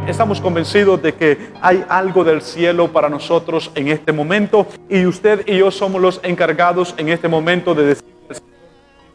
Estamos convencidos de que hay algo del cielo para nosotros en este momento, y usted y yo somos los encargados en este momento de decir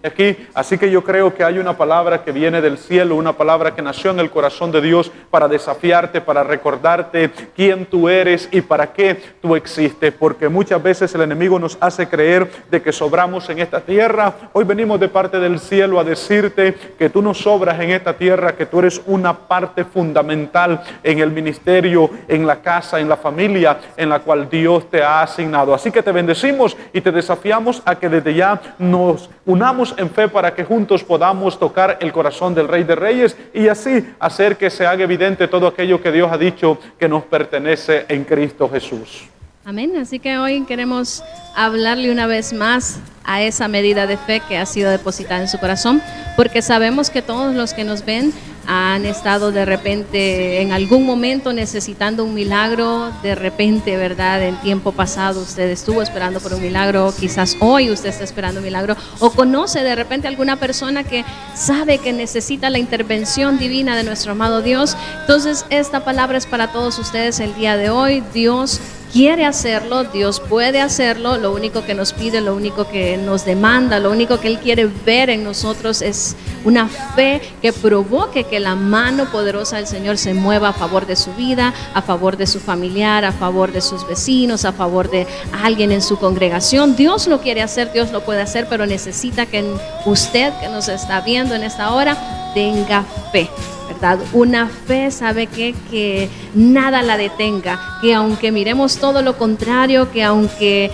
aquí. Así que yo creo que hay una palabra que viene del cielo, una palabra que nació en el corazón de Dios para desafiarte, para recordarte quién tú eres y para qué tú existes, porque muchas veces el enemigo nos hace creer de que sobramos en esta tierra. Hoy venimos de parte del cielo a decirte que tú no sobras en esta tierra, que tú eres una parte fundamental en el ministerio, en la casa, en la familia en la cual Dios te ha asignado. Así que te bendecimos y te desafiamos a que desde ya nos unamos en fe para que juntos podamos tocar el corazón del Rey de Reyes y así hacer que se haga evidente todo aquello que Dios ha dicho que nos pertenece en Cristo Jesús. Amén. Así que hoy queremos hablarle una vez más a esa medida de fe que ha sido depositada en su corazón, porque sabemos que todos los que nos ven han estado de repente en algún momento necesitando un milagro. De repente, ¿verdad? En tiempo pasado usted estuvo esperando por un milagro, quizás hoy usted está esperando un milagro, o conoce de repente alguna persona que sabe que necesita la intervención divina de nuestro amado Dios. Entonces esta palabra es para todos ustedes el día de hoy. Dios quiere hacerlo, Dios puede hacerlo. Lo único que nos pide, lo único que nos demanda, lo único que Él quiere ver en nosotros es una fe que provoque que la mano poderosa del Señor se mueva a favor de su vida, a favor de su familiar, a favor de sus vecinos, a favor de alguien en su congregación. Dios lo quiere hacer, Dios lo puede hacer, pero necesita que usted que nos está viendo en esta hora tenga fe, ¿verdad? Una fe, ¿sabe qué? Que nada la detenga, que aunque miremos todo lo contrario, que aunque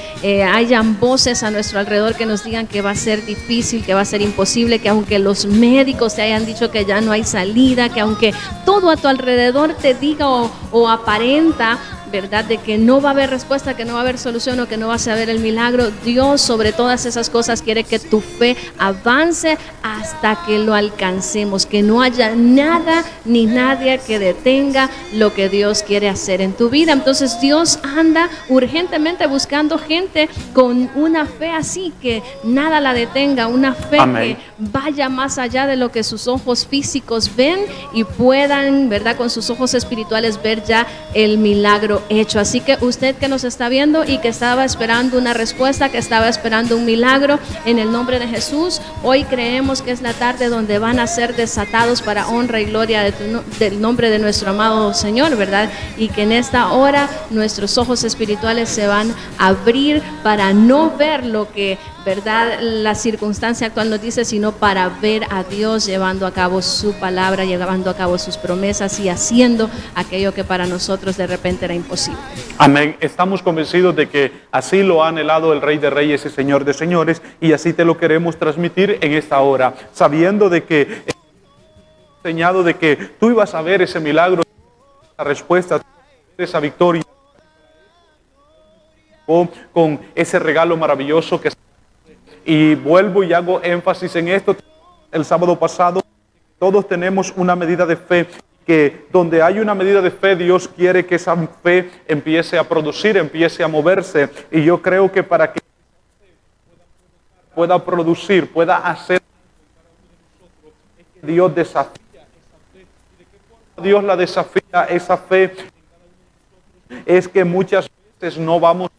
hayan voces a nuestro alrededor que nos digan que va a ser difícil, que va a ser imposible, que aunque los médicos te hayan dicho que ya no hay salida, que aunque todo a tu alrededor te diga o aparenta, ¿verdad?, de que no va a haber respuesta, que no va a haber solución o que no vas a ver el milagro, Dios sobre todas esas cosas quiere que tu fe avance hasta que lo alcancemos, que no haya nada ni nadie que detenga lo que Dios quiere hacer en tu vida. Entonces Dios anda urgentemente buscando gente con una fe así, que nada la detenga, una fe Amén. Que vaya más allá de lo que sus ojos físicos ven y puedan, ¿verdad?, con sus ojos espirituales ver ya el milagro hecho. Así que usted que nos está viendo y que estaba esperando una respuesta, que estaba esperando un milagro, en el nombre de Jesús, hoy creemos que es la tarde donde van a ser desatados para honra y gloria del nombre de nuestro amado Señor, ¿verdad? Y que en esta hora nuestros ojos espirituales se van a abrir para no ver lo que, ¿verdad?, la circunstancia actual nos dice, sino para ver a Dios llevando a cabo su palabra, llevando a cabo sus promesas y haciendo aquello que para nosotros de repente era imposible. Amén. Estamos convencidos de que así lo ha anhelado el Rey de Reyes y Señor de Señores, y así te lo queremos transmitir en esta hora, sabiendo de que enseñado de que tú ibas a ver ese milagro, esa respuesta, esa victoria, con ese regalo maravilloso que... Y vuelvo y hago énfasis en esto. El sábado pasado todos tenemos una medida de fe, que donde hay una medida de fe, Dios quiere que esa fe empiece a producir, empiece a moverse. Y yo creo que para que pueda producir, pueda hacer, Dios desafía esa fe. ¿Y de qué forma Dios la desafía esa fe? Es que muchas veces no vamos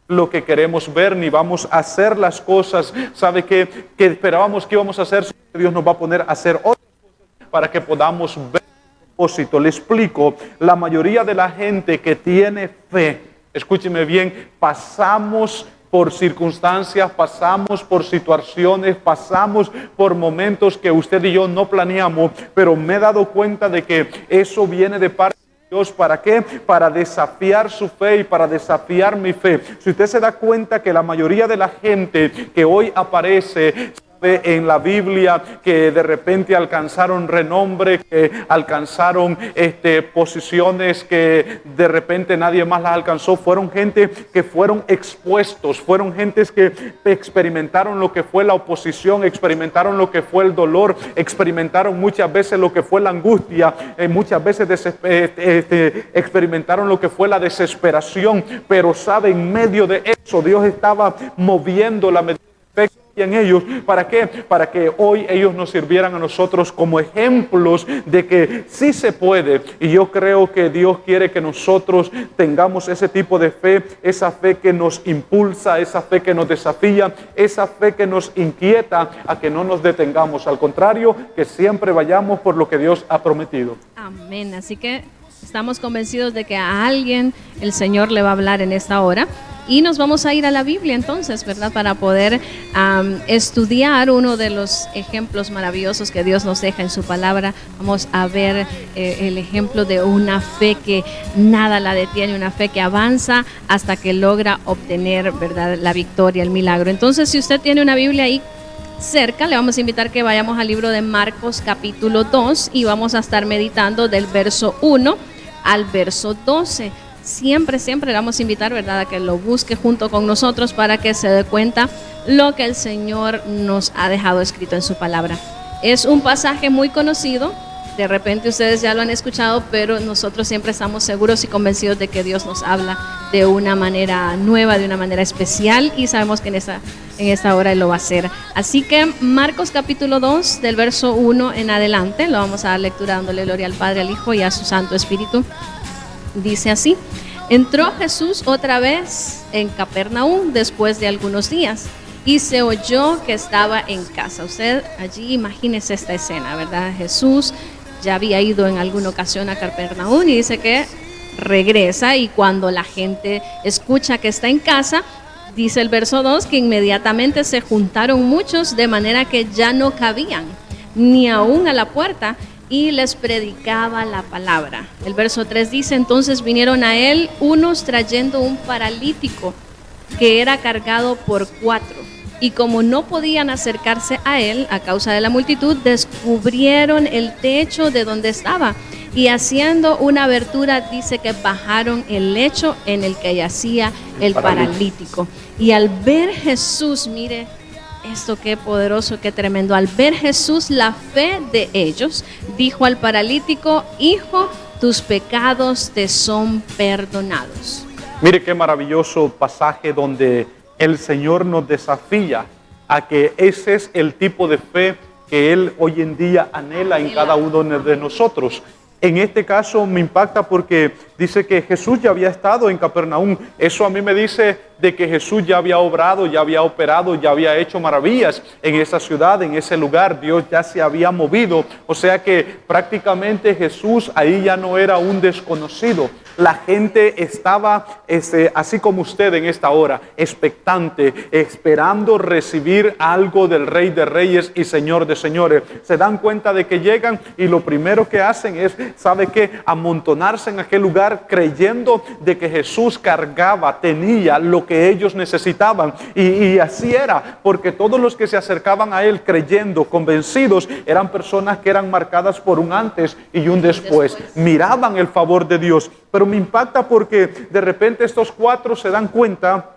lo que queremos ver, ni vamos a hacer las cosas, ¿sabe qué? Que esperábamos que íbamos a hacer. Dios nos va a poner a hacer otras cosas para que podamos ver el propósito. Le explico, la mayoría de la gente que tiene fe, escúcheme bien, pasamos por circunstancias, pasamos por situaciones, pasamos por momentos que usted y yo no planeamos, pero me he dado cuenta de que eso viene de parte Dios. ¿Para qué? Para desafiar su fe y para desafiar mi fe. Si usted se da cuenta que la mayoría de la gente que hoy aparece en la Biblia, que de repente alcanzaron renombre, que alcanzaron posiciones que de repente nadie más las alcanzó, fueron gente que fueron expuestos, fueron gentes que experimentaron lo que fue la oposición, experimentaron lo que fue el dolor, experimentaron muchas veces lo que fue la angustia, muchas veces experimentaron lo que fue la desesperación, pero sabe, en medio de eso Dios estaba moviendo la medida en ellos. ¿Para qué? Para que hoy ellos nos sirvieran a nosotros como ejemplos de que sí se puede. Y yo creo que Dios quiere que nosotros tengamos ese tipo de fe, esa fe que nos impulsa, esa fe que nos desafía, esa fe que nos inquieta a que no nos detengamos. Al contrario, que siempre vayamos por lo que Dios ha prometido. Amén. Así que estamos convencidos de que a alguien el Señor le va a hablar en esta hora. Y nos vamos a ir a la Biblia entonces, ¿verdad? Para poder estudiar uno de los ejemplos maravillosos que Dios nos deja en su palabra. Vamos a ver el ejemplo de una fe que nada la detiene, una fe que avanza hasta que logra obtener, ¿verdad?, la victoria, el milagro. Entonces, si usted tiene una Biblia ahí cerca, le vamos a invitar que vayamos al libro de Marcos capítulo 2 y vamos a estar meditando del verso 1 al verso 12. Siempre le vamos a invitar, ¿verdad?, a que lo busque junto con nosotros para que se dé cuenta lo que el Señor nos ha dejado escrito en su palabra. Es un pasaje muy conocido, de repente ustedes ya lo han escuchado, pero nosotros siempre estamos seguros y convencidos de que Dios nos habla de una manera nueva, de una manera especial, y sabemos que en esta hora Él lo va a hacer. Así que Marcos capítulo 2, del verso 1 en adelante, lo vamos a dar lectura dándole gloria al Padre, al Hijo y a su Santo Espíritu. Dice así: entró Jesús otra vez en Capernaum después de algunos días y se oyó que estaba en casa. Usted allí imagínese esta escena, ¿verdad? Jesús ya había ido en alguna ocasión a Capernaum y dice que regresa, y cuando la gente escucha que está en casa, dice el verso 2 que inmediatamente se juntaron muchos de manera que ya no cabían ni aún a la puerta, y les predicaba la palabra. El verso 3 dice: entonces vinieron a él unos trayendo un paralítico que era cargado por 4, y como no podían acercarse a él a causa de la multitud, descubrieron el techo de donde estaba, y haciendo una abertura, dice que bajaron el lecho en el que yacía el paralítico. Y al ver Jesús, mire esto, qué poderoso, qué tremendo. Al ver Jesús la fe de ellos, dijo al paralítico: hijo, tus pecados te son perdonados. Mire qué maravilloso pasaje donde el Señor nos desafía a que ese es el tipo de fe que Él hoy en día anhela en cada uno de nosotros. En este caso me impacta porque dice que Jesús ya había estado en Capernaum. Eso a mí me dice de que Jesús ya había obrado, ya había operado, ya había hecho maravillas en esa ciudad, en ese lugar. Dios ya se había movido. O sea que prácticamente Jesús ahí ya no era un desconocido. La gente estaba, así como usted en esta hora, expectante, esperando recibir algo del Rey de Reyes y Señor de Señores. Se dan cuenta de que llegan y lo primero que hacen es, ¿sabe qué?, amontonarse en aquel lugar creyendo de que Jesús cargaba, tenía lo que ellos necesitaban. Y así era, porque todos los que se acercaban a Él creyendo, convencidos, eran personas que eran marcadas por un antes y un después. Miraban el favor de Dios. Pero me impacta porque de repente estos 4 se dan cuenta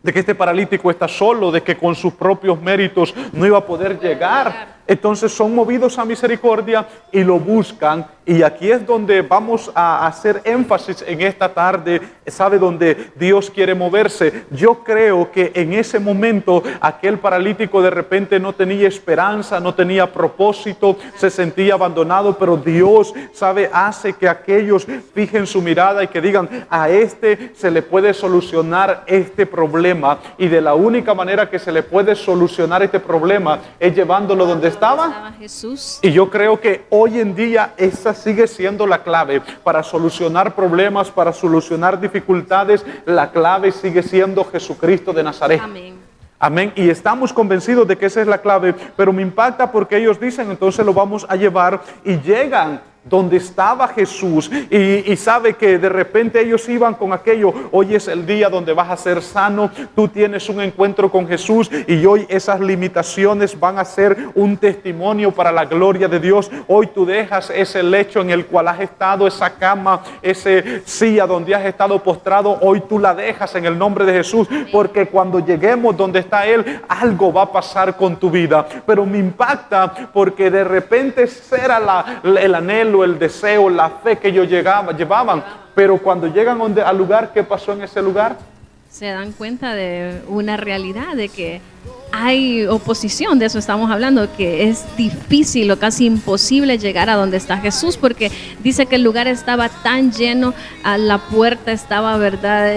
de que este paralítico está solo, de que con sus propios méritos no iba a poder llegar. Entonces son movidos a misericordia y lo buscan. Y aquí es donde vamos a hacer énfasis en esta tarde, ¿sabe? Donde Dios quiere moverse. Yo creo que en ese momento aquel paralítico de repente no tenía esperanza, no tenía propósito, se sentía abandonado, pero Dios, ¿sabe?, hace que aquellos fijen su mirada y que digan: a este se le puede solucionar este problema, y de la única manera que se le puede solucionar este problema es llevándolo donde estaba Jesús. Y yo creo que hoy en día esa sigue siendo la clave para solucionar problemas, para solucionar dificultades. La clave sigue siendo Jesucristo de Nazaret. Amén. Amén. Y estamos convencidos de que esa es la clave, pero me impacta porque ellos dicen: entonces lo vamos a llevar, y llegan donde estaba Jesús, y sabe que de repente ellos iban con aquello: hoy es el día donde vas a ser sano, tú tienes un encuentro con Jesús, y hoy esas limitaciones van a ser un testimonio para la gloria de Dios. Hoy tú dejas ese lecho en el cual has estado, esa cama, ese silla donde has estado postrado, hoy tú la dejas en el nombre de Jesús, porque cuando lleguemos donde está Él, algo va a pasar con tu vida. Pero me impacta porque de repente era el anhelo, el deseo, la fe que ellos llevaban, pero cuando llegan al lugar, ¿qué pasó en ese lugar? Se dan cuenta de una realidad, de que hay oposición, de eso estamos hablando, que es difícil o casi imposible llegar a donde está Jesús, porque dice que el lugar estaba tan lleno, a la puerta estaba, ¿verdad?,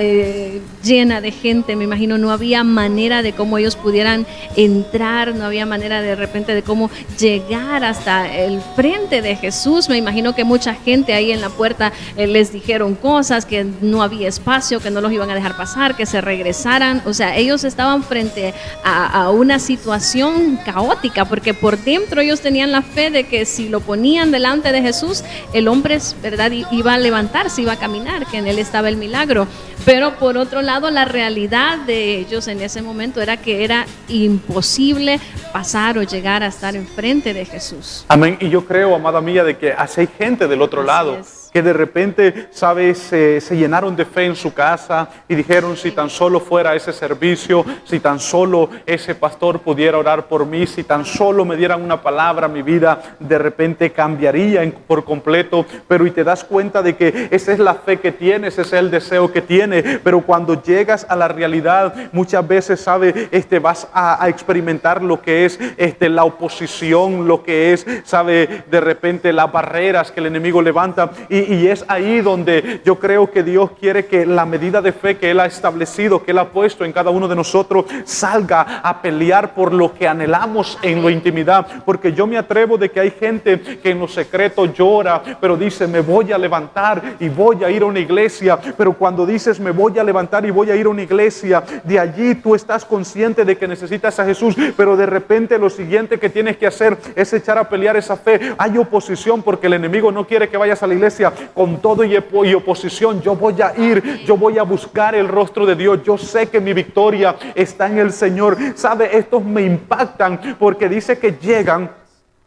llena de gente. Me imagino no había manera de cómo ellos pudieran entrar, no había manera de repente de cómo llegar hasta el frente de Jesús. Me imagino que mucha gente ahí en la puerta les dijeron cosas, que no había espacio, que no los iban a dejar pasar, que se regresaran. O sea, ellos estaban frente a una situación caótica, porque por dentro ellos tenían la fe de que si lo ponían delante de Jesús, el hombre, ¿verdad?, iba a levantarse, iba a caminar, que en él estaba el milagro. Pero por otro lado, la realidad de ellos en ese momento era que era imposible pasar o llegar a estar enfrente de Jesús. Amén. Y yo creo, amada mía, de que así hay gente del otro lado. Que de repente, ¿sabes? Se llenaron de fe en su casa y dijeron, si tan solo fuera ese servicio, si tan solo ese pastor pudiera orar por mí, si tan solo me dieran una palabra, mi vida de repente cambiaría por completo. Pero y te das cuenta de que esa es la fe que tienes, ese es el deseo que tienes. Pero cuando llegas a la realidad, muchas veces, ¿sabes? Vas a experimentar lo que es la oposición, lo que es, ¿sabes? De repente las barreras que el enemigo levanta. Y es ahí donde yo creo que Dios quiere que la medida de fe que Él ha establecido, que Él ha puesto en cada uno de nosotros, salga a pelear por lo que anhelamos en la intimidad. Porque yo me atrevo de que hay gente que en lo secreto llora, pero dice, me voy a levantar y voy a ir a una iglesia. Pero cuando dices, me voy a levantar y voy a ir a una iglesia, de allí tú estás consciente de que necesitas a Jesús, pero de repente lo siguiente que tienes que hacer es echar a pelear esa fe. Hay oposición porque el enemigo no quiere que vayas a la iglesia con todo y oposición. Yo voy a ir, yo voy a buscar el rostro de Dios. Yo sé que mi victoria está en el Señor. ¿Sabe? Estos me impactan porque dice que llegan.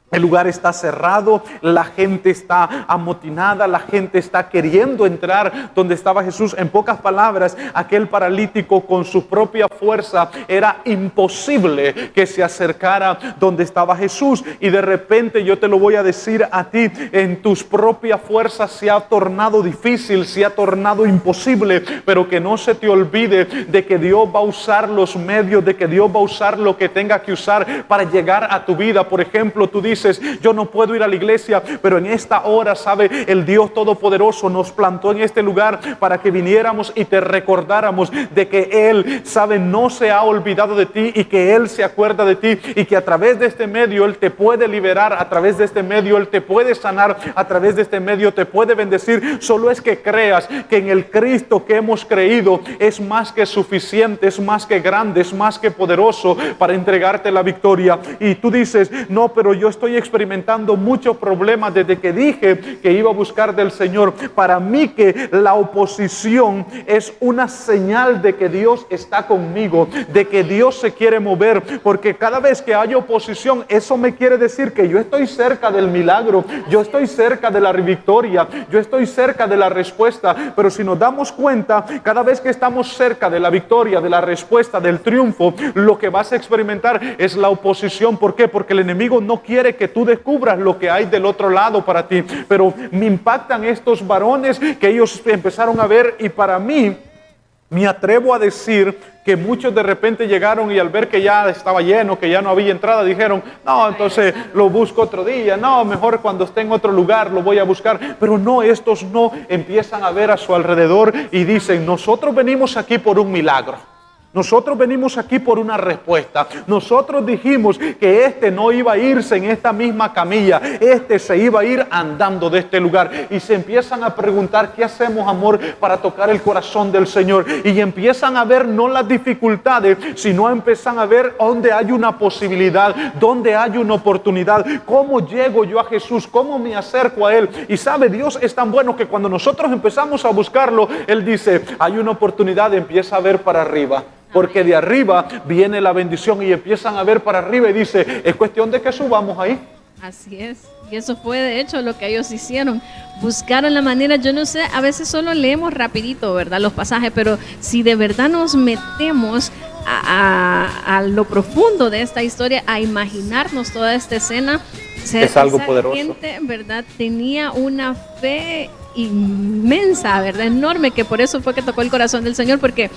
El lugar está cerrado, la gente está amotinada, la gente está queriendo entrar donde estaba Jesús. En pocas palabras, aquel paralítico con su propia fuerza era imposible que se acercara donde estaba Jesús. Y de repente yo te lo voy a decir a ti, en tus propias fuerzas se ha tornado difícil, se ha tornado imposible, pero que no se te olvide de que Dios va a usar los medios, de que Dios va a usar lo que tenga que usar para llegar a tu vida. Por ejemplo, tú dices, yo no puedo ir a la iglesia, pero en esta hora, ¿sabe? El Dios Todopoderoso nos plantó en este lugar para que viniéramos y te recordáramos de que Él, ¿sabe? No se ha olvidado de ti y que Él se acuerda de ti y que a través de este medio Él te puede liberar, a través de este medio Él te puede sanar, a través de este medio te puede bendecir. Solo es que creas que en el Cristo que hemos creído es más que suficiente, es más que grande, es más que poderoso para entregarte la victoria. Y tú dices, no, pero yo estoy experimentando muchos problemas desde que dije que iba a buscar del Señor. Para mí que la oposición es una señal de que Dios está conmigo, de que Dios se quiere mover, porque cada vez que hay oposición, eso me quiere decir que yo estoy cerca del milagro, yo estoy cerca de la victoria, yo estoy cerca de la respuesta. Pero si nos damos cuenta, cada vez que estamos cerca de la victoria, de la respuesta, del triunfo, lo que vas a experimentar es la oposición. ¿Por qué? Porque el enemigo no quiere que tú descubras lo que hay del otro lado para ti. Pero me impactan estos varones que ellos empezaron a ver, y para mí, me atrevo a decir que muchos de repente llegaron y al ver que ya estaba lleno, que ya no había entrada, dijeron, no, entonces lo busco otro día, no, mejor cuando esté en otro lugar lo voy a buscar. Pero no, estos no, empiezan a ver a su alrededor y dicen, nosotros venimos aquí por un milagro. Nosotros venimos aquí por una respuesta. Nosotros dijimos que este no iba a irse en esta misma camilla, este se iba a ir andando de este lugar. Y se empiezan a preguntar, ¿qué hacemos, amor, para tocar el corazón del Señor? Y empiezan a ver no las dificultades, sino empiezan a ver dónde hay una posibilidad, dónde hay una oportunidad. ¿Cómo llego yo a Jesús? ¿Cómo me acerco a Él? Y sabe, Dios es tan bueno que cuando nosotros empezamos a buscarlo, Él dice, hay una oportunidad, empieza a ver para arriba. Porque de arriba viene la bendición, y empiezan a ver para arriba y dice, es cuestión de que subamos ahí. Así es, y eso fue de hecho lo que ellos hicieron, buscaron la manera. Yo no sé, a veces solo leemos rapidito, ¿verdad?, los pasajes, pero si de verdad nos metemos a lo profundo de esta historia, a imaginarnos toda esta escena, es algo poderoso. La gente, ¿verdad?, tenía una fe inmensa, ¿verdad?, enorme, que por eso fue que tocó el corazón del Señor, porque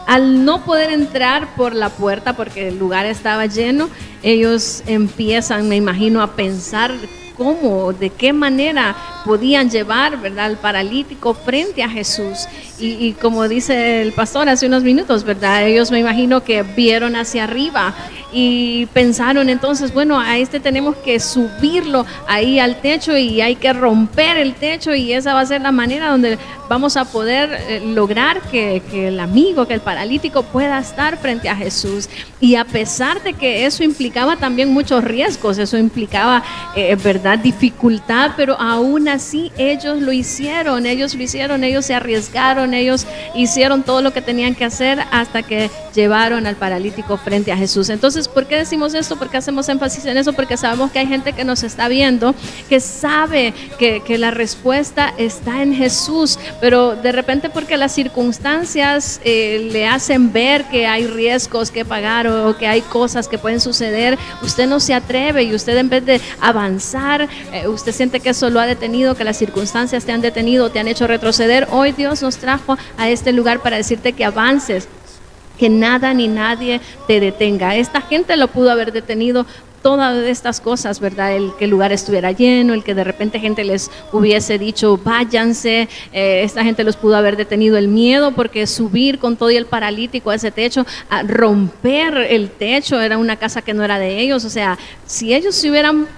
al no poder entrar por la puerta porque el lugar estaba lleno, ellos empiezan, me imagino, a pensar cómo, de qué manera podían llevar, ¿verdad?, al paralítico frente a Jesús. Y como dice el pastor hace unos minutos, ¿verdad?, ellos me imagino que vieron hacia arriba y pensaron entonces, bueno, a este tenemos que subirlo ahí al techo y hay que romper el techo y esa va a ser la manera donde vamos a poder lograr que el amigo, que el paralítico pueda estar frente a Jesús. Y a pesar de que eso implicaba también muchos riesgos, eso implicaba, ¿verdad?, dificultad, pero aún así ellos lo hicieron, ellos se arriesgaron, ellos hicieron todo lo que tenían que hacer hasta que llevaron al paralítico frente a Jesús. Entonces, ¿por qué decimos esto? ¿Por qué hacemos énfasis en eso? Porque sabemos que hay gente que nos está viendo, que sabe que la respuesta está en Jesús, pero de repente porque las circunstancias le hacen ver que hay riesgos que pagar o que hay cosas que pueden suceder, usted no se atreve y usted, en vez de avanzar, usted siente que eso lo ha detenido, que las circunstancias te han detenido, te han hecho retroceder. Hoy Dios nos trajo a este lugar para decirte que avances, que nada ni nadie te detenga. Esta gente lo pudo haber detenido, todas estas cosas, ¿verdad? El que el lugar estuviera lleno, el que de repente gente les hubiese dicho váyanse, esta gente los pudo haber detenido el miedo, porque subir con todo y el paralítico a ese techo, a romper el techo, era una casa que no era de ellos. O sea, si ellos se hubieran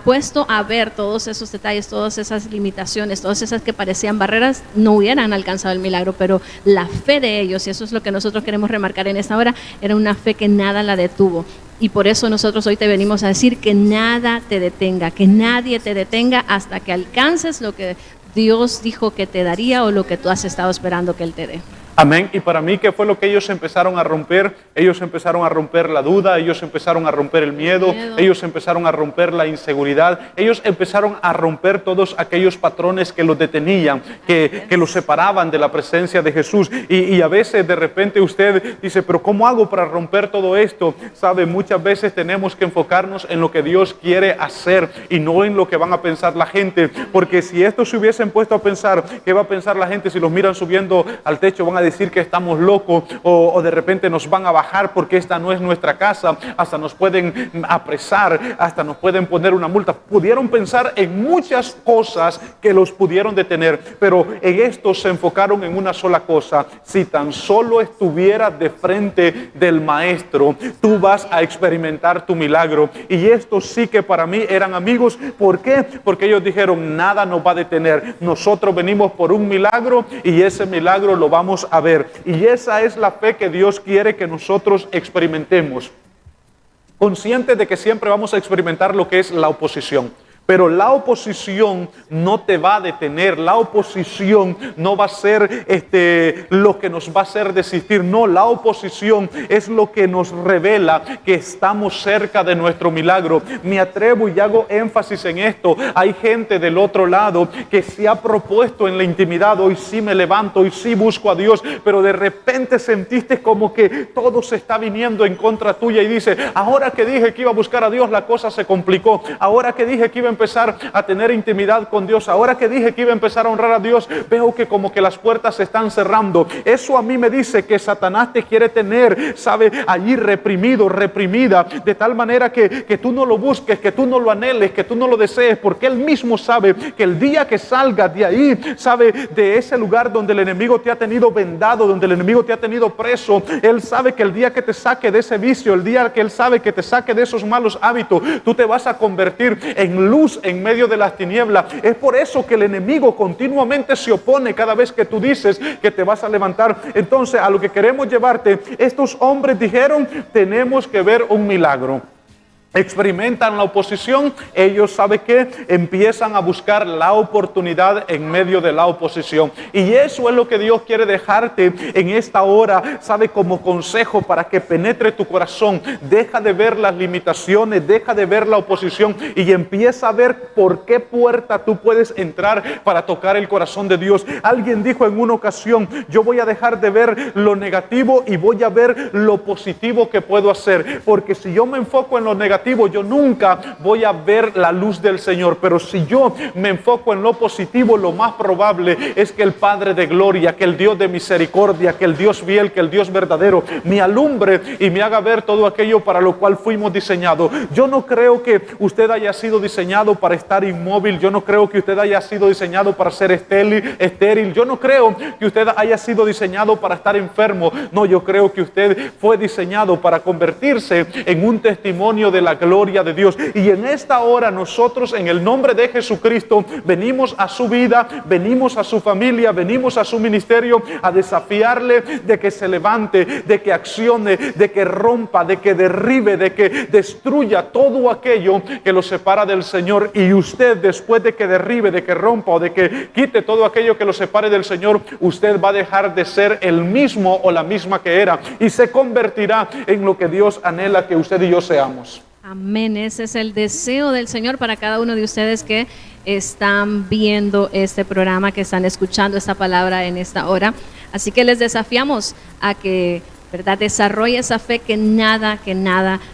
puesto a ver todos esos detalles, todas esas limitaciones, todas esas que parecían barreras, no hubieran alcanzado el milagro. Pero la fe de ellos, y eso es lo que nosotros queremos remarcar en esta hora, era una fe que nada la detuvo. Y por eso nosotros hoy te venimos a decir que nada te detenga, que nadie te detenga hasta que alcances lo que Dios dijo que te daría o lo que tú has estado esperando que Él te dé. Amén. Y para mí, ¿qué fue lo que ellos empezaron a romper? Ellos empezaron a romper la duda, ellos empezaron a romper el miedo, ellos empezaron a romper la inseguridad, ellos empezaron a romper todos aquellos patrones que los detenían, que los separaban de la presencia de Jesús. Y a veces de repente usted dice, pero ¿cómo hago para romper todo esto? Sabe, muchas veces tenemos que enfocarnos en lo que Dios quiere hacer y no en lo que van a pensar la gente, porque si estos se hubiesen puesto a pensar, ¿qué va a pensar la gente si los miran subiendo al techo? Van a decir que estamos locos, o de repente nos van a bajar porque esta no es nuestra casa, hasta nos pueden apresar, hasta nos pueden poner una multa. Pudieron pensar en muchas cosas que los pudieron detener, pero en esto se enfocaron en una sola cosa: si tan solo estuvieras de frente del maestro, tú vas a experimentar tu milagro. Y estos sí que para mí eran amigos. ¿Por qué? Porque ellos dijeron, nada nos va a detener, nosotros venimos por un milagro y ese milagro lo vamos a ver. Y esa es la fe que Dios quiere que nosotros experimentemos, conscientes de que siempre vamos a experimentar lo que es la oposición. Pero la oposición no te va a detener, la oposición no va a ser lo que nos va a hacer desistir. No, la oposición es lo que nos revela que estamos cerca de nuestro milagro. Me atrevo y hago énfasis en esto. Hay gente del otro lado que se ha propuesto en la intimidad: hoy sí me levanto, hoy sí busco a Dios, pero de repente sentiste como que todo se está viniendo en contra tuya y dice, ahora que dije que iba a buscar a Dios, la cosa se complicó. Ahora que dije que iba a empezar a tener intimidad con Dios, ahora que dije que iba a empezar a honrar a Dios, veo que como que las puertas se están cerrando. Eso a mí me dice que Satanás te quiere tener, sabe, allí reprimido, reprimida, de tal manera que tú no lo busques, que tú no lo anheles, que tú no lo desees, porque él mismo sabe que el día que salgas de ahí, sabe, de ese lugar donde el enemigo te ha tenido vendado, donde el enemigo te ha tenido preso, él sabe que el día que te saque de ese vicio, el día que él sabe que te saque de esos malos hábitos, tú te vas a convertir en luz en medio de las tinieblas. Es por eso que el enemigo continuamente se opone cada vez que tú dices que te vas a levantar. Entonces, a lo que queremos llevarte, estos hombres dijeron, tenemos que ver un milagro. Experimentan la oposición, ellos, ¿sabe qué? Empiezan a buscar la oportunidad en medio de la oposición. Y eso es lo que Dios quiere dejarte en esta hora, ¿sabe? Como consejo para que penetre tu corazón. Deja de ver las limitaciones, deja de ver la oposición y empieza a ver por qué puerta tú puedes entrar para tocar el corazón de Dios. Alguien dijo en una ocasión, yo voy a dejar de ver lo negativo y voy a ver lo positivo que puedo hacer. Porque si yo me enfoco en lo negativo, negativo, yo nunca voy a ver la luz del Señor. Pero si yo me enfoco en lo positivo, lo más probable es que el Padre de gloria, que el Dios de misericordia, que el Dios fiel, que el Dios verdadero me alumbre y me haga ver todo aquello para lo cual fuimos diseñados. Yo no creo que usted haya sido diseñado para estar inmóvil. Yo no creo que usted haya sido diseñado para ser estéril. Yo no creo que usted haya sido diseñado para estar enfermo. No, yo creo que usted fue diseñado para convertirse en un testimonio de la gloria de Dios. Y en esta hora nosotros, en el nombre de Jesucristo, venimos a su vida, venimos a su familia, venimos a su ministerio a desafiarle de que se levante, de que accione, de que rompa, de que derribe, de que destruya todo aquello que lo separa del Señor. Y usted, después de que derribe, de que rompa o de que quite todo aquello que lo separe del Señor, usted va a dejar de ser el mismo o la misma que era y se convertirá en lo que Dios anhela que usted y yo seamos. Amén. Ese es el deseo del Señor para cada uno de ustedes que están viendo este programa, que están escuchando esta palabra en esta hora. Así que les desafiamos a que, ¿verdad?, desarrolle esa fe, que nada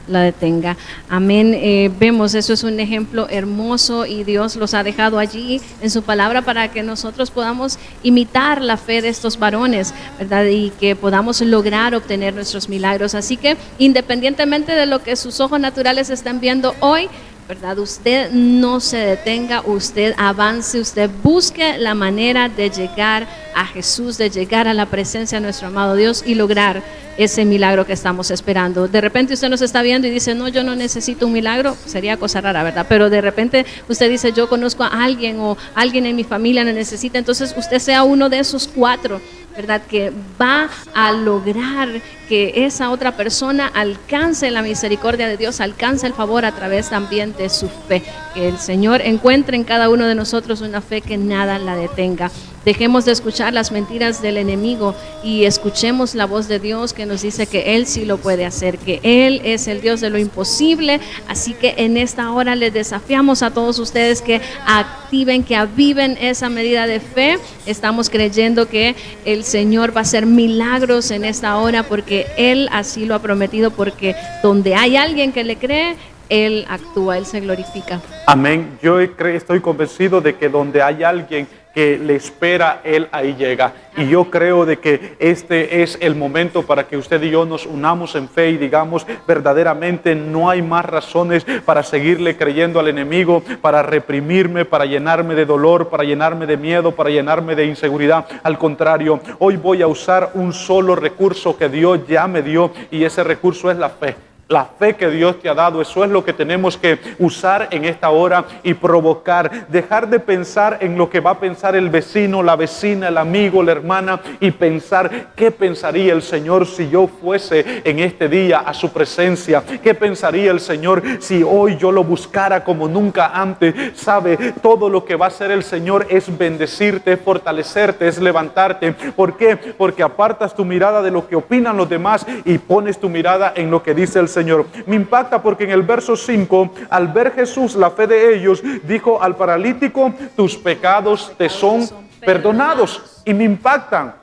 la detenga. Amén. Vemos, eso es un ejemplo hermoso y Dios los ha dejado allí en su palabra para que nosotros podamos imitar la fe de estos varones, ¿verdad? Y que podamos lograr obtener nuestros milagros. Así que independientemente de lo que sus ojos naturales están viendo hoy, ¿verdad?, usted no se detenga, usted avance, usted busque la manera de llegar a Jesús, de llegar a la presencia de nuestro amado Dios y lograr ese milagro que estamos esperando. De repente usted nos está viendo y dice, no, yo no necesito un milagro, sería cosa rara, ¿verdad? Pero de repente usted dice, yo conozco a alguien o alguien en mi familia lo necesita, entonces usted sea uno de esos 4, ¿verdad?, que va a lograr que esa otra persona alcance la misericordia de Dios, alcance el favor a través también de su fe. Que el Señor encuentre en cada uno de nosotros una fe que nada la detenga. Dejemos de escuchar las mentiras del enemigo y escuchemos la voz de Dios que nos dice que Él sí lo puede hacer, que Él es el Dios de lo imposible. Así que en esta hora les desafiamos a todos ustedes que activen, que aviven esa medida de fe. Estamos creyendo que el Señor va a hacer milagros en esta hora porque Él así lo ha prometido, porque donde hay alguien que le cree, Él actúa, Él se glorifica. Amén. Yo estoy convencido de que donde hay alguien que le espera, Él ahí llega. Y yo creo de que este es el momento para que usted y yo nos unamos en fe y digamos, verdaderamente no hay más razones para seguirle creyendo al enemigo, para reprimirme, para llenarme de dolor, para llenarme de miedo, para llenarme de inseguridad. Al contrario, hoy voy a usar un solo recurso que Dios ya me dio, y ese recurso es la fe. La fe que Dios te ha dado, eso es lo que tenemos que usar en esta hora y provocar. Dejar de pensar en lo que va a pensar el vecino, la vecina, el amigo, la hermana, y pensar qué pensaría el Señor si yo fuese en este día a su presencia. ¿Qué pensaría el Señor si hoy yo lo buscara como nunca antes? Sabe, todo lo que va a hacer el Señor es bendecirte, es fortalecerte, es levantarte. ¿Por qué? Porque apartas tu mirada de lo que opinan los demás y pones tu mirada en lo que dice el Señor. Me impacta porque en el verso 5, al ver Jesús la fe de ellos, dijo al paralítico, tus pecados te son perdonados. Y me impactan.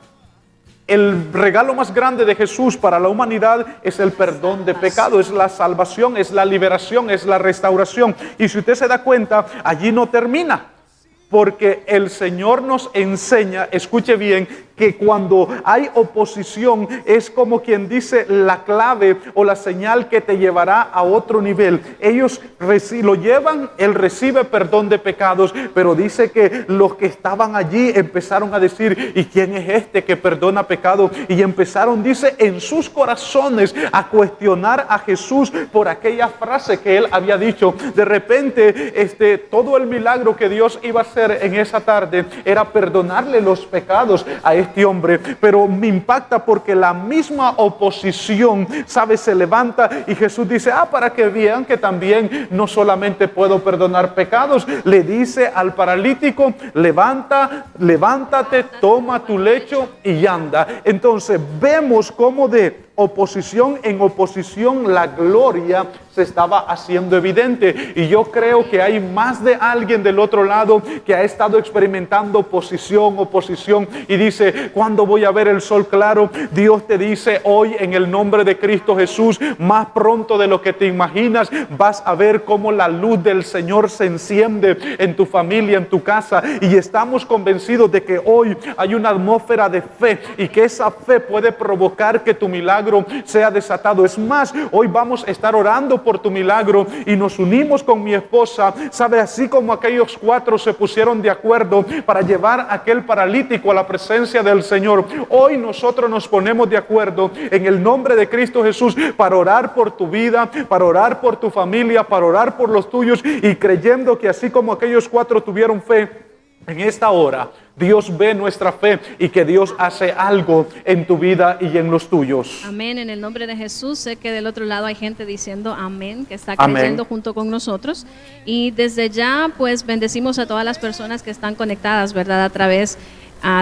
El regalo más grande de Jesús para la humanidad es el perdón de pecado, es la salvación, es la liberación, es la restauración. Y si usted se da cuenta, allí no termina. Porque el Señor nos enseña, escuche bien, que cuando hay oposición es como quien dice la clave o la señal que te llevará a otro nivel. Ellos lo llevan, Él recibe perdón de pecados, pero dice que los que estaban allí empezaron a decir, ¿y quién es este que perdona pecado? Y empezaron, dice, en sus corazones a cuestionar a Jesús por aquella frase que Él había dicho. De repente, todo el milagro que Dios iba a hacer en esa tarde era perdonarle los pecados a este hombre, pero me impacta porque la misma oposición, ¿sabe?, se levanta y Jesús dice, para que vean que también no solamente puedo perdonar pecados, le dice al paralítico, levántate, toma tu lecho y anda. Entonces vemos cómo de oposición en oposición la gloria se estaba haciendo evidente. Y yo creo que hay más de alguien del otro lado que ha estado experimentando oposición, y dice: ¿cuándo voy a ver el sol claro? Dios te dice hoy, en el nombre de Cristo Jesús, más pronto de lo que te imaginas, vas a ver cómo la luz del Señor se enciende en tu familia, en tu casa. Y estamos convencidos de que hoy hay una atmósfera de fe, y que esa fe puede provocar que tu milagro sea desatado. Es más, hoy vamos a estar orando por tu milagro, y nos unimos con mi esposa, sabe, así como aquellos 4 se pusieron de acuerdo para llevar a aquel paralítico a la presencia del Señor. Hoy nosotros nos ponemos de acuerdo en el nombre de Cristo Jesús para orar por tu vida, para orar por tu familia, para orar por los tuyos, y creyendo que así como aquellos 4 tuvieron fe, en esta hora Dios ve nuestra fe, y que Dios hace algo en tu vida y en los tuyos. Amén, en el nombre de Jesús. Sé que del otro lado hay gente diciendo amén, que está creyendo junto con nosotros. Y desde ya, pues, bendecimos a todas las personas que están conectadas, ¿verdad? A través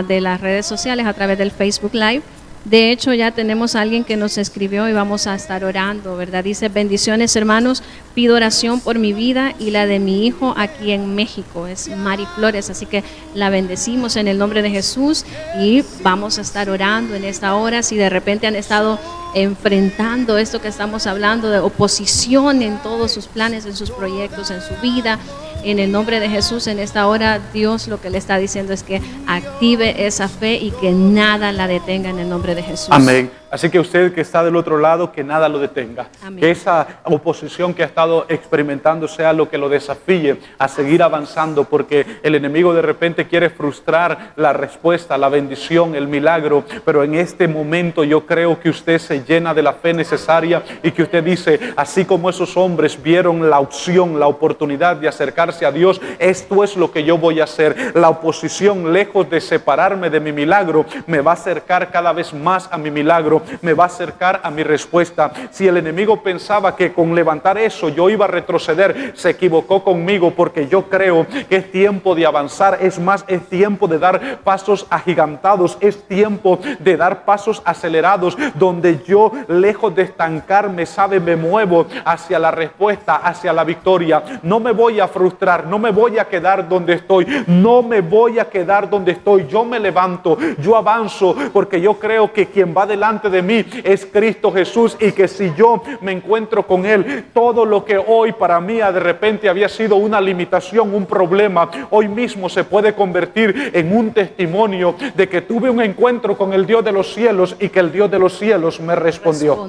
de las redes sociales, a través del Facebook Live. De hecho, ya tenemos a alguien que nos escribió y vamos a estar orando, ¿verdad? Dice: bendiciones, hermanos, pido oración por mi vida y la de mi hijo aquí en México. Es Mari Flores, así que la bendecimos en el nombre de Jesús, y vamos a estar orando en esta hora. Si de repente han estado enfrentando esto que estamos hablando de oposición en todos sus planes, en sus proyectos, en su vida, en el nombre de Jesús, en esta hora, Dios lo que le está diciendo es que active esa fe y que nada la detenga en el nombre de Jesús. Amén. Así que usted que está del otro lado, que nada lo detenga. Amén. Que esa oposición que ha estado experimentando sea lo que lo desafíe a seguir avanzando, porque el enemigo de repente quiere frustrar la respuesta, la bendición, el milagro. Pero en este momento yo creo que usted se llena de la fe necesaria, y que usted dice: así como esos hombres vieron la opción, la oportunidad de acercarse a Dios, esto es lo que yo voy a hacer. La oposición, lejos de separarme de mi milagro, me va a acercar cada vez más a mi milagro, me va a acercar a mi respuesta. Si el enemigo pensaba que con levantar eso yo iba a retroceder, se equivocó conmigo, porque yo creo que es tiempo de avanzar. Es más, es tiempo de dar pasos agigantados, es tiempo de dar pasos acelerados, donde yo, lejos de estancarme, sabe, me muevo hacia la respuesta, hacia la victoria. No me voy a frustrar, no me voy a quedar donde estoy, no me voy a quedar donde estoy. Yo me levanto, yo avanzo, porque yo creo que quien va delante de mí es Cristo Jesús, y que si yo me encuentro con Él, todo lo que hoy para mí de repente había sido una limitación, un problema, hoy mismo se puede convertir en un testimonio de que tuve un encuentro con el Dios de los cielos, y que el Dios de los cielos me respondió.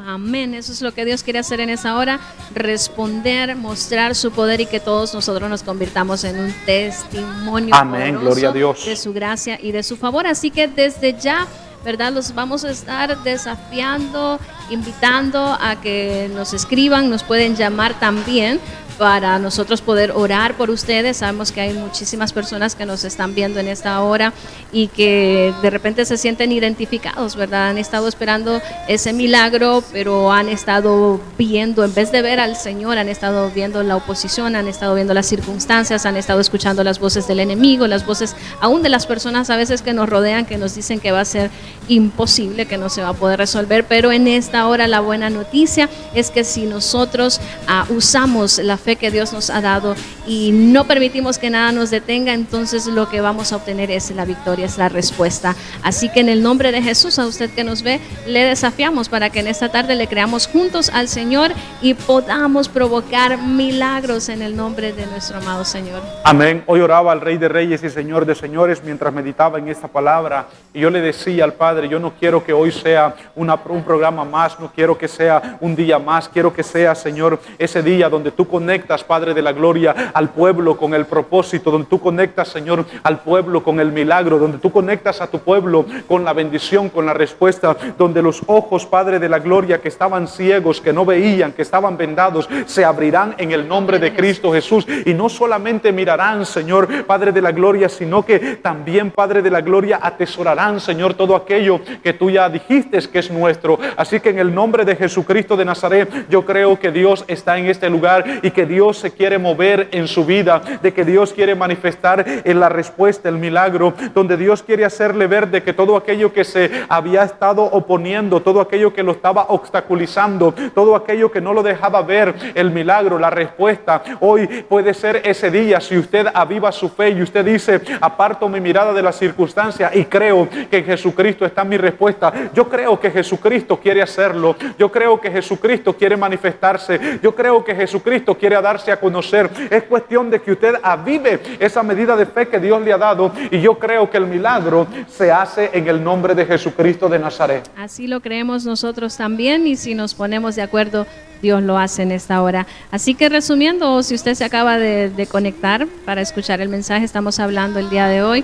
Amén. Eso es lo que Dios quiere hacer en esa hora: responder, mostrar su poder, y que todos nosotros nos convirtamos en un testimonio. Amén, gloria a Dios, de su gracia y de su favor. Así que desde ya, ¿verdad?, los vamos a estar desafiando, invitando a que nos escriban. Nos pueden llamar también para nosotros poder orar por ustedes. Sabemos que hay muchísimas personas que nos están viendo en esta hora y que de repente se sienten identificados, ¿verdad? Han estado esperando ese milagro, pero han estado viendo, en vez de ver al Señor, han estado viendo la oposición, han estado viendo las circunstancias, han estado escuchando las voces del enemigo, las voces aún de las personas a veces que nos rodean, que nos dicen que va a ser imposible, que no se va a poder resolver. Pero en esta hora la buena noticia es que si nosotros usamos la fe que Dios nos ha dado y no permitimos que nada nos detenga, entonces lo que vamos a obtener es la victoria, es la respuesta. Así que en el nombre de Jesús, a usted que nos ve, le desafiamos para que en esta tarde le creamos juntos al Señor y podamos provocar milagros en el nombre de nuestro amado Señor. Amén. Hoy oraba al Rey de Reyes y Señor de Señores mientras meditaba en esta palabra, y yo le decía al Padre: yo no quiero que hoy sea un programa más, no quiero que sea un día más, quiero que sea, Señor, ese día donde tú conectas, Padre de la gloria, al pueblo con el propósito, donde tú conectas, Señor, al pueblo con el milagro, donde tú conectas a tu pueblo con la bendición, con la respuesta, donde los ojos, Padre de la gloria, que estaban ciegos, que no veían, que estaban vendados, se abrirán en el nombre de Cristo Jesús, y no solamente mirarán, Señor, Padre de la gloria, sino que también, Padre de la gloria, atesorarán, Señor, todo aquello que tú ya dijiste que es nuestro. Así que en el nombre de Jesucristo de Nazaret, yo creo que Dios está en este lugar, y que que Dios se quiere mover en su vida, de que Dios quiere manifestar en la respuesta, el milagro, donde Dios quiere hacerle ver de que todo aquello que se había estado oponiendo, todo aquello que lo estaba obstaculizando, todo aquello que no lo dejaba ver el milagro, la respuesta, hoy puede ser ese día. Si usted aviva su fe y usted dice, aparto mi mirada de la circunstancia y creo que en Jesucristo está mi respuesta. Yo creo que Jesucristo quiere hacerlo. Yo creo que Jesucristo quiere manifestarse. Yo creo que Jesucristo quiere darse a conocer. Es cuestión de que usted avive esa medida de fe que Dios le ha dado, y yo creo que el milagro se hace en el nombre de Jesucristo de Nazaret. Así lo creemos nosotros también, y si nos ponemos de acuerdo, Dios lo hace en esta hora. Así que resumiendo, si usted se acaba de conectar para escuchar el mensaje, estamos hablando el día de hoy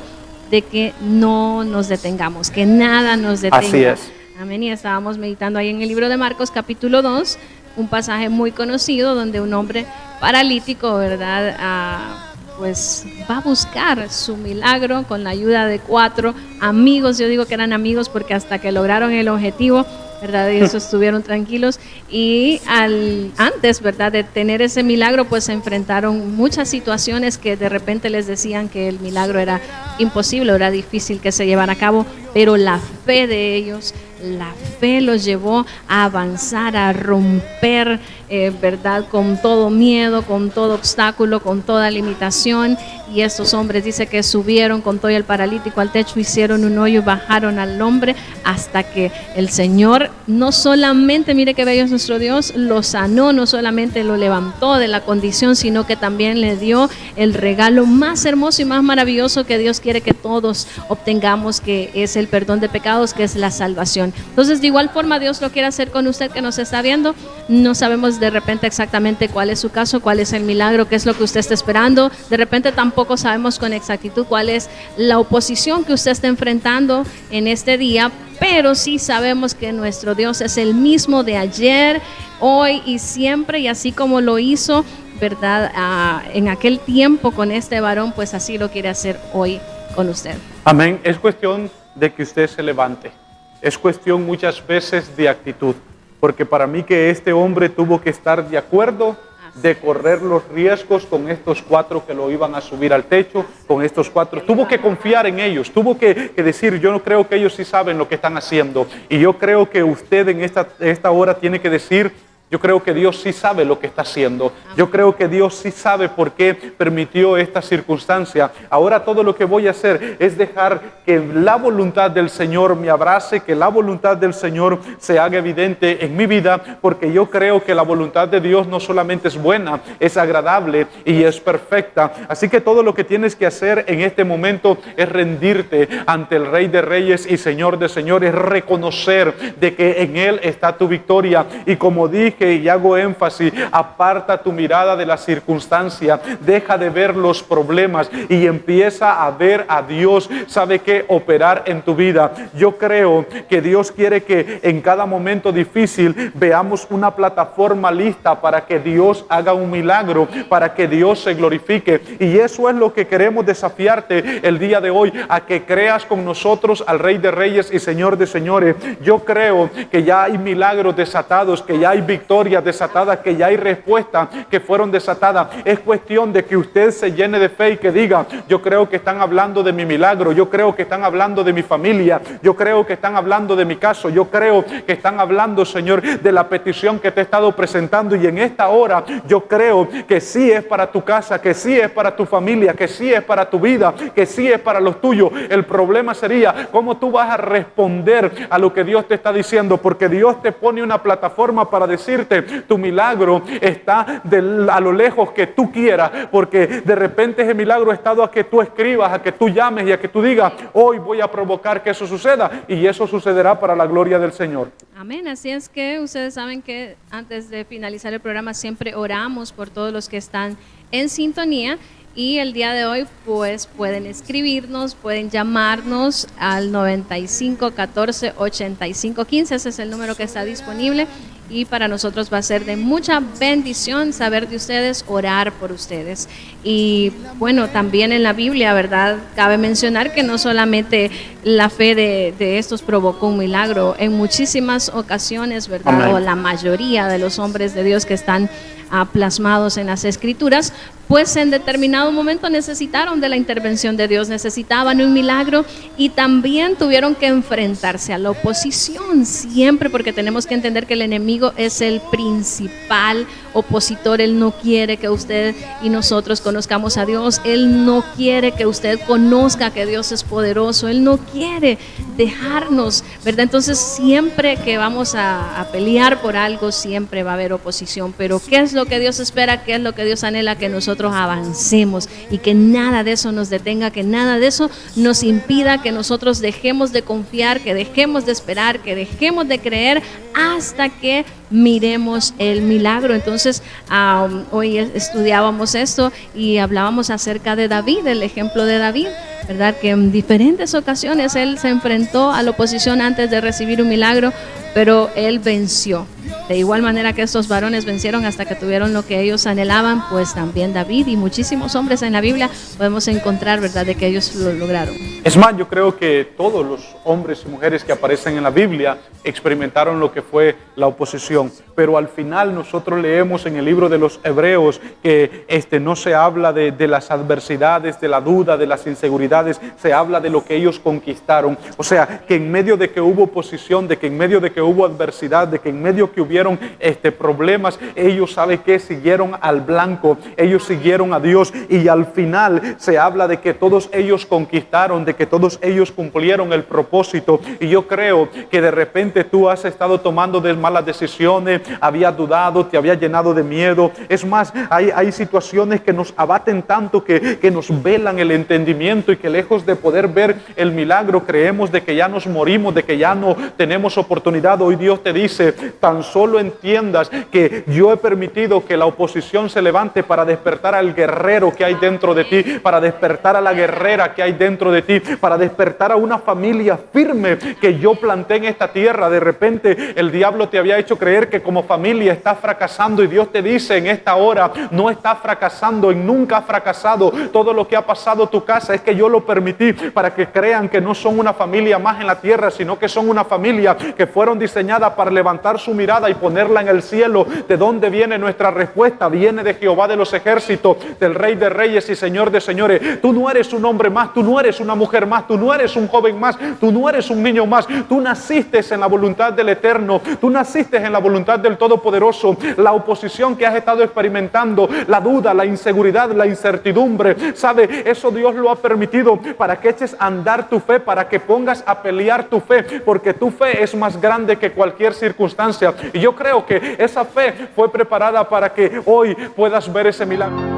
de que no nos detengamos, que nada nos detenga. Así es. Amén. Y estábamos meditando ahí en el libro de Marcos capítulo 2, un pasaje muy conocido donde un hombre paralítico, ¿verdad?, pues va a buscar su milagro con la ayuda de 4 amigos. Yo digo que eran amigos porque hasta que lograron el objetivo, ¿verdad?, y eso estuvieron tranquilos, y antes, ¿verdad?, de tener ese milagro, pues se enfrentaron muchas situaciones que de repente les decían que el milagro era imposible, era difícil que se llevara a cabo, pero la fe de ellos, la fe los llevó a avanzar, a romper, ¿verdad?, con todo miedo, con todo obstáculo, con toda limitación. Y estos hombres, dice que subieron con todo el paralítico al techo, hicieron un hoyo y bajaron al hombre hasta que el Señor no solamente, mire qué bello es nuestro Dios, lo sanó, no solamente lo levantó de la condición, sino que también le dio el regalo más hermoso y más maravilloso que Dios quiere que todos obtengamos, que es el perdón de pecados, que es la salvación. Entonces, de igual forma, Dios lo quiere hacer con usted que nos está viendo. No sabemos de repente exactamente cuál es su caso, cuál es el milagro, qué es lo que usted está esperando. De repente tampoco sabemos con exactitud cuál es la oposición que usted está enfrentando en este día, pero sí sabemos que nuestro Dios es el mismo de ayer, hoy y siempre, y así como lo hizo, ¿verdad?, en aquel tiempo con este varón, pues así lo quiere hacer hoy con usted. Amén. Es cuestión de que usted se levante. Es cuestión muchas veces de actitud, porque para mí que este hombre tuvo que estar de acuerdo de correr los riesgos con estos 4 que lo iban a subir al techo, con estos 4, tuvo que confiar en ellos, tuvo que decir, yo no creo que ellos sí saben lo que están haciendo, y yo creo que usted en esta hora tiene que decir, yo creo que Dios sí sabe lo que está haciendo. Yo creo que Dios sí sabe por qué permitió esta circunstancia. Ahora todo lo que voy a hacer es dejar que la voluntad del Señor me abrace, que la voluntad del Señor se haga evidente en mi vida, porque yo creo que la voluntad de Dios no solamente es buena, es agradable y es perfecta. Así que todo lo que tienes que hacer en este momento es rendirte ante el Rey de Reyes y Señor de Señores, reconocer de que en Él está tu victoria. Y como dije, y hago énfasis, aparta tu mirada de la circunstancia, deja de ver los problemas y empieza a ver a Dios. ¿Sabe qué? Operar en tu vida. Yo creo que Dios quiere que en cada momento difícil veamos una plataforma lista para que Dios haga un milagro, para que Dios se glorifique, y eso es lo que queremos desafiarte el día de hoy, a que creas con nosotros al Rey de Reyes y Señor de Señores. Yo creo que ya hay milagros desatados, que ya hay victorias desatadas, que ya hay respuestas que fueron desatadas. Es cuestión de que usted se llene de fe y que diga, yo creo que están hablando de mi milagro, yo creo que están hablando de mi familia, yo creo que están hablando de mi caso, yo creo que están hablando, Señor, de la petición que te he estado presentando, y en esta hora yo creo que sí es para tu casa, que sí es para tu familia, que sí es para tu vida, que sí es para los tuyos. El problema sería cómo tú vas a responder a lo que Dios te está diciendo, porque Dios te pone una plataforma para decirte, tu milagro está a lo lejos que tú quieras, porque de repente ese milagro ha estado a que tú escribas, a que tú llames y a que tú digas, hoy voy a provocar que eso suceda, y eso sucederá para la gloria del Señor. Amén. Así es que ustedes saben que antes de finalizar el programa siempre oramos por todos los que están en sintonía. Y el día de hoy pues pueden escribirnos, pueden llamarnos al 95 14 85 15, ese es el número que está disponible. y para nosotros va a ser de mucha bendición saber de ustedes, orar por ustedes. Y bueno, también en la Biblia, ¿verdad? Cabe mencionar que no solamente la fe de estos provocó un milagro, en muchísimas ocasiones, ¿verdad? Amén. O la mayoría de los hombres de Dios que están plasmados en las Escrituras, pues en determinado momento necesitaron de la intervención de Dios, necesitaban un milagro y también tuvieron que enfrentarse a la oposición siempre, porque tenemos que entender que el enemigo es el principal opositor. Él no quiere que usted y nosotros conozcamos a Dios, Él no quiere que usted conozca que Dios es poderoso, Él no quiere dejarnos, ¿verdad? Entonces siempre que vamos a pelear por algo, siempre va a haber oposición, pero ¿qué es lo que Dios espera? ¿Qué es lo que Dios anhela? Que nosotros avancemos y que nada de eso nos detenga, que nada de eso nos impida que nosotros dejemos de confiar, que dejemos de esperar, que dejemos de creer hasta que miremos el milagro. Entonces hoy estudiábamos esto y hablábamos acerca de David, el ejemplo de David, ¿verdad? Que en diferentes ocasiones él se enfrentó a la oposición antes de recibir un milagro, pero él venció. De igual manera que estos varones vencieron hasta que tuvieron lo que ellos anhelaban, pues también David y muchísimos hombres en la Biblia podemos encontrar, ¿verdad?, de que ellos lo lograron. Es más, yo creo que todos los hombres y mujeres que aparecen en la Biblia experimentaron lo que fue la oposición, pero al final nosotros leemos en el libro de los Hebreos que no se habla de las adversidades, de la duda, de las inseguridades, se habla de lo que ellos conquistaron. O sea, que en medio de que hubo oposición, de que en medio de que hubo adversidad, de que en medio que hubieron problemas, ellos, ¿sabe qué? Siguieron al blanco, ellos siguieron a Dios, y al final se habla de que todos ellos conquistaron, de que todos ellos cumplieron el propósito. Y yo creo que de repente tú has estado tomando malas decisiones, habías dudado, te había llenado de miedo. Es más, hay situaciones que nos abaten tanto, que nos velan el entendimiento, y que lejos de poder ver el milagro, creemos de que ya nos morimos, de que ya no tenemos oportunidad. Hoy Dios te dice: tan solo entiendas que yo he permitido que la oposición se levante para despertar al guerrero que hay dentro de ti, para despertar a la guerrera que hay dentro de ti, para despertar a una familia firme que yo planté en esta tierra. De repente el diablo te había hecho creer que como familia estás fracasando, y Dios te dice en esta hora: no estás fracasando, y nunca has fracasado. Todo lo que ha pasado tu casa es que yo lo permití para que crean que no son una familia más en la tierra, sino que son una familia que fueron diseñadas para levantar su mirada y ponerla en el cielo. ¿De dónde viene nuestra respuesta? Viene de Jehová de los ejércitos, del Rey de reyes y Señor de señores. Tú no eres un hombre más, tú no eres una mujer más, tú no eres un joven más, tú no eres un niño más. Tú naciste en la voluntad del Eterno, tú naciste en la voluntad del Todopoderoso. La oposición que has estado experimentando, la duda, la inseguridad, la incertidumbre, ¿sabe? Eso Dios lo ha permitido para que eches a andar tu fe, para que pongas a pelear tu fe, porque tu fe es más grande que cualquier circunstancia. Y yo creo que esa fe fue preparada para que hoy puedas ver ese milagro.